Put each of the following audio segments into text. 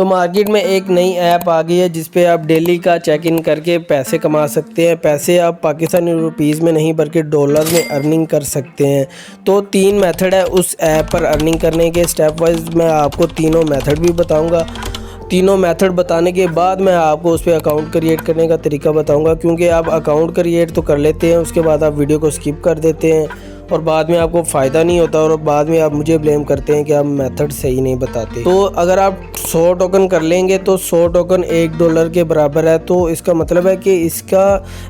तो मार्केट में एक नई ऐप आ गई है जिस पे आप डेली का चेक इन करके पैसे कमा सकते हैं। पैसे आप पाकिस्तानी रुपीज़ में नहीं बल्कि डॉलर में अर्निंग कर सकते हैं। तो 3 मेथड है उस ऐप पर अर्निंग करने के। स्टेप वाइज मैं आपको तीनों मेथड भी बताऊंगा। तीनों मेथड बताने के बाद मैं आपको उस पर अकाउंट क्रिएट करने का तरीका बताऊंगा, क्योंकि आप अकाउंट क्रिएट तो कर लेते हैं, उसके बाद आप वीडियो को स्किप कर देते हैं और बाद में आपको फ़ायदा नहीं होता और बाद में आप मुझे ब्लेम करते हैं कि आप मेथड सही नहीं बताते। तो अगर आप 100 टोकन कर लेंगे तो 100 टोकन $1 के बराबर है। तो इसका मतलब है कि इसका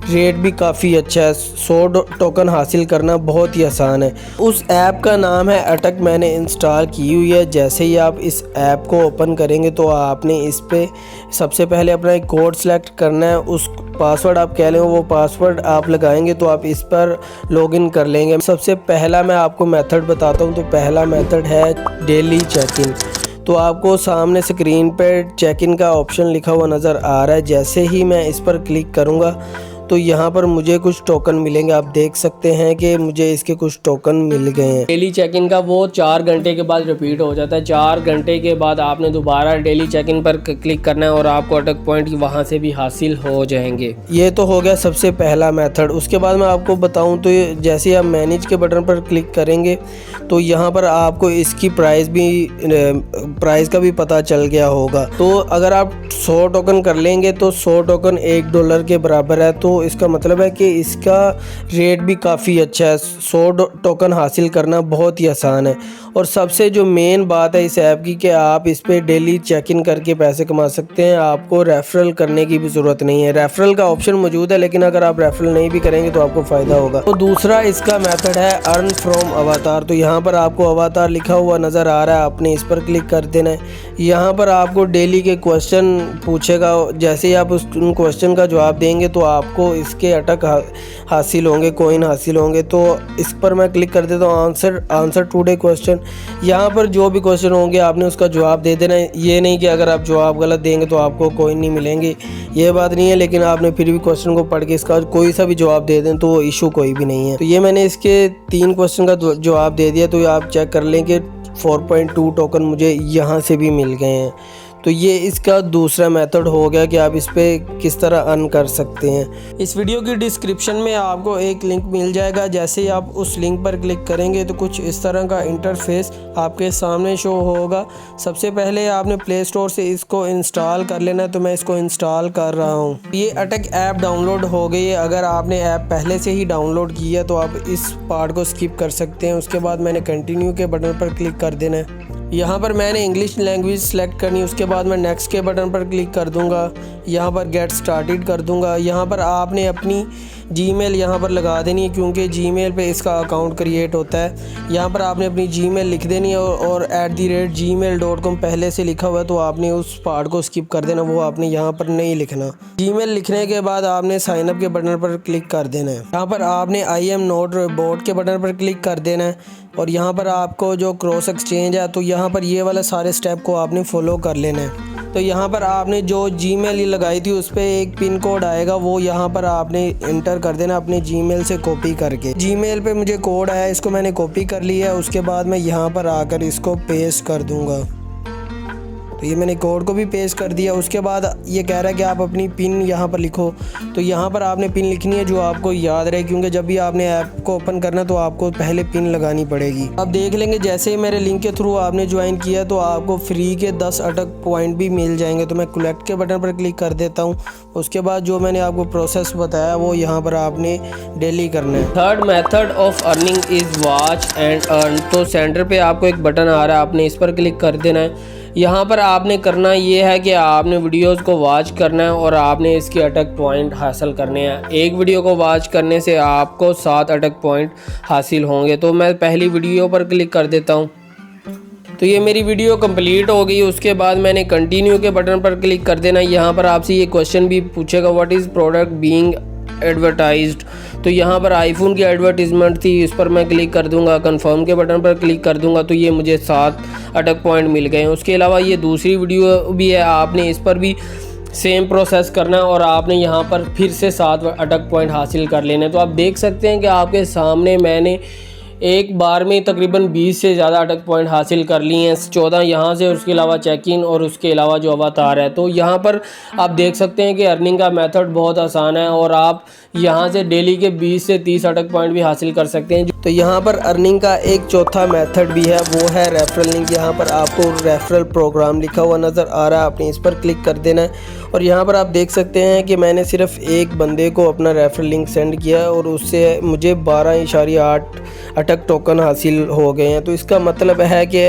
रेट भी काफ़ी अच्छा है। 100 टोकन हासिल करना बहुत ही आसान है। उस ऐप का नाम है अटक, मैंने इंस्टॉल की हुई है। जैसे ही आप इस ऐप को ओपन करेंगे तो आपने इस पर सबसे पहले अपना एक कोड सेलेक्ट करना है। उस पासवर्ड आप कह लें, वो पासवर्ड आप लगाएंगे तो आप इस पर लॉगिन कर लेंगे। सबसे पहला मैं आपको मेथड बताता हूं। तो पहला मेथड है डेली चेक इन। तो आपको सामने स्क्रीन पर चेक इन का ऑप्शन लिखा हुआ नज़र आ रहा है। जैसे ही मैं इस पर क्लिक करूंगा तो यहाँ पर मुझे कुछ टोकन मिलेंगे। आप देख सकते हैं कि मुझे इसके कुछ टोकन मिल गए हैं। डेली चेक इन का वो 4 घंटे के बाद रिपीट हो जाता है। 4 घंटे के बाद आपने दोबारा डेली चेक इन पर क्लिक करना है और आपको अटक पॉइंट वहाँ से भी हासिल हो जाएंगे। ये तो हो गया सबसे पहला मेथड। उसके बाद मैं आपको बताऊँ तो जैसे आप मैनेज के बटन पर क्लिक करेंगे तो यहाँ पर आपको इसकी प्राइस का भी पता चल गया होगा। तो अगर आप 100 टोकन कर लेंगे तो 100 टोकन $1 के बराबर है। तो इसका मतलब है कि इसका रेट भी काफ़ी अच्छा है। 100 टोकन हासिल करना बहुत ही आसान है। और सबसे जो मेन बात है इस ऐप की कि आप इस पे डेली चेक इन करके पैसे कमा सकते हैं। आपको रेफरल करने की भी ज़रूरत नहीं है। रेफरल का ऑप्शन मौजूद है, लेकिन अगर आप रेफरल नहीं भी करेंगे तो आपको फ़ायदा होगा। तो दूसरा इसका मेथड है अर्न फ्रॉम अवतार। तो यहाँ पर आपको अवतार लिखा हुआ नज़र आ रहा है, आपने इस पर क्लिक कर देना है। यहाँ पर आपको डेली के क्वेश्चन पूछेगा। जैसे ही आप उन क्वेश्चन का जवाब देंगे तो आपको इसके अटक हासिल होंगे, कॉइन हासिल होंगे। तो इस पर मैं क्लिक कर देता हूँ आंसर टुडे क्वेश्चन। यहाँ पर जो भी क्वेश्चन होंगे आपने उसका जवाब दे देना है। ये नहीं कि अगर आप जवाब गलत देंगे तो आपको कॉइन नहीं मिलेंगे, ये बात नहीं है। लेकिन आपने फिर भी क्वेश्चन को पढ़ के इसका कोई सा भी जवाब दे दें तो इशू कोई भी नहीं है। तो ये मैंने इसके 3 क्वेश्चन का जवाब दे दिया। तो आप चेक कर लें कि 4.2 टोकन मुझे यहाँ से भी मिल गए हैं। तो ये इसका दूसरा मेथड हो गया कि आप इस पे किस तरह अर्न कर सकते हैं। इस वीडियो की डिस्क्रिप्शन में आपको एक लिंक मिल जाएगा। जैसे ही आप उस लिंक पर क्लिक करेंगे तो कुछ इस तरह का इंटरफेस आपके सामने शो होगा। सबसे पहले आपने प्ले स्टोर से इसको इंस्टॉल कर लेना है। तो मैं इसको इंस्टॉल कर रहा हूँ। ये अटक ऐप डाउनलोड हो गई है। अगर आपने ऐप पहले से ही डाउनलोड किया तो आप इस पार्ट को स्किप कर सकते हैं। उसके बाद मैंने कंटिन्यू के बटन पर क्लिक कर देना है। यहाँ पर मैंने इंग्लिश लैंग्वेज सेलेक्ट करनी है। उसके बाद मैं नेक्स्ट के बटन पर क्लिक कर दूँगा। यहाँ पर गेट स्टार्टेड कर दूँगा। यहाँ पर आपने अपनी जीमेल यहाँ पर लगा देनी है, क्योंकि जीमेल पे इसका अकाउंट क्रिएट होता है। यहाँ पर आपने अपनी जीमेल लिख देनी है और @gmail.com पहले से लिखा हुआ है तो आपने उस पार्ट को स्किप कर देना, वो आपने यहाँ पर नहीं लिखना। जीमेल लिखने के बाद आपने साइन अप के बटन पर क्लिक कर देना है। यहाँ पर आपने आई एम नॉट रोबोट के बटन पर क्लिक कर देना है और यहाँ पर आपको जो क्रॉस एक्सचेंज है तो यहाँ पर ये वाला सारे स्टेप को आपने फॉलो कर लेना है। तो यहाँ पर आपने जो जीमेल लगाई थी उस पर एक पिन कोड आएगा, वो यहाँ पर आपने इंटर कर देना अपने जीमेल से कॉपी करके। जीमेल पे मुझे कोड आया, इसको मैंने कॉपी कर लिया है। उसके बाद मैं यहाँ पर आकर इसको पेस्ट कर दूँगा। तो ये मैंने कोड को भी पेस्ट कर दिया। उसके बाद ये कह रहा है कि आप अपनी पिन यहाँ पर लिखो। तो यहाँ पर आपने पिन लिखनी है जो आपको याद रहे, क्योंकि जब भी आपने ऐप को ओपन करना तो आपको पहले पिन लगानी पड़ेगी। अब देख लेंगे जैसे ही मेरे लिंक के थ्रू आपने ज्वाइन किया तो आपको फ्री के 10 अटक पॉइंट भी मिल जाएंगे। तो मैं कलेक्ट के बटन पर क्लिक कर देता हूँ। उसके बाद जो मैंने आपको प्रोसेस बताया वो यहाँ पर आपने डेली करना है। Third method of earning is watch and earn. तो सेंटर पे आपको एक बटन आ रहा है, आपने इस पर क्लिक कर देना है। यहाँ पर आपने करना ये है कि आपने वीडियोस को वॉच करना है और आपने इसके अटक पॉइंट हासिल करने हैं। एक वीडियो को वॉच करने से आपको 7 अटक पॉइंट हासिल होंगे। तो मैं पहली वीडियो पर क्लिक कर देता हूँ। तो ये मेरी वीडियो कंप्लीट हो गई। उसके बाद मैंने कंटिन्यू के बटन पर क्लिक कर देना। यहाँ पर आपसे ये क्वेश्चन भी पूछेगा, what is product being advertised. तो यहाँ पर आईफोन की एडवर्टीजमेंट थी, इस पर मैं क्लिक कर दूंगा। कंफर्म के बटन पर क्लिक कर दूंगा तो ये मुझे 7 अटक पॉइंट मिल गए हैं। उसके अलावा ये दूसरी वीडियो भी है, आपने इस पर भी सेम प्रोसेस करना है और आपने यहाँ पर फिर से 7 अटक पॉइंट हासिल कर लेने। तो आप देख सकते हैं कि आपके सामने मैंने एक बार में तकरीबन 20 से ज़्यादा अटक पॉइंट हासिल कर लिए हैं, 14 यहाँ से, और उसके अलावा चेक इन और उसके अलावा जो अवतार है। तो यहाँ पर आप देख सकते हैं कि अर्निंग का मेथड बहुत आसान है और आप यहाँ से डेली के 20 से 30 अटक पॉइंट भी हासिल कर सकते हैं। तो यहाँ पर अर्निंग का एक चौथा मेथड भी है, वो है रेफरल लिंक। यहाँ पर आपको रेफरल प्रोग्राम लिखा हुआ नज़र आ रहा है, आपने इस पर क्लिक कर देना है और यहाँ पर आप देख सकते हैं कि मैंने सिर्फ एक बंदे को अपना रेफरल लिंक सेंड किया और उससे मुझे 12.8 अटक टोकन हासिल हो गए हैं। तो इसका मतलब है कि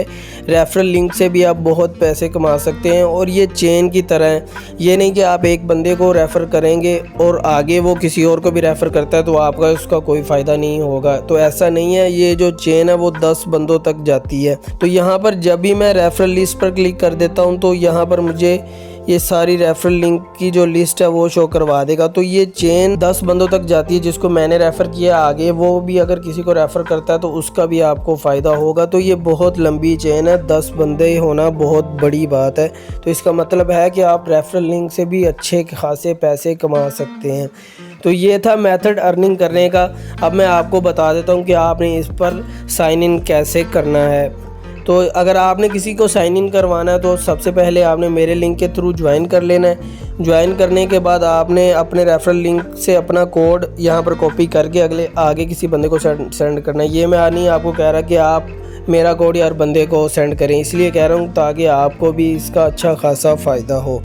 रेफरल लिंक से भी आप बहुत पैसे कमा सकते हैं और ये चेन की तरह है। ये नहीं कि आप एक बंदे को रेफ़र करेंगे और आगे वो किसी और को भी रेफ़र करता है तो आपका उसका कोई फ़ायदा नहीं होगा। तो ऐसा नहीं है, ये जो चेन है वो 10 बंदों तक जाती है। तो यहाँ पर जब भी मैं रेफरल लिस्ट पर क्लिक कर देता हूँ तो यहाँ पर मुझे ये सारी रेफरल लिंक की जो लिस्ट है वो शो करवा देगा। तो ये चेन 10 बंदों तक जाती है, जिसको मैंने रेफ़र किया आगे वो भी अगर किसी को रेफ़र करता है तो उसका भी आपको फ़ायदा होगा। तो ये बहुत लंबी चेन है, 10 बंदे होना बहुत बड़ी बात है। तो इसका मतलब है कि आप रेफरल लिंक से भी अच्छे खासे पैसे कमा सकते हैं। तो ये था मेथड अर्निंग करने का। अब मैं आपको बता देता हूँ कि आपने इस पर साइन इन कैसे करना है। तो अगर आपने किसी को साइन इन करवाना है तो सबसे पहले आपने मेरे लिंक के थ्रू ज्वाइन कर लेना है। ज्वाइन करने के बाद आपने अपने रेफरल लिंक से अपना कोड यहाँ पर कॉपी करके आगे किसी बंदे को सेंड करना है। ये मैं नहीं आपको कह रहा कि आप मेरा कोड यार बंदे को सेंड करें, इसलिए कह रहा हूँ ताकि आपको भी इसका अच्छा खासा फ़ायदा हो।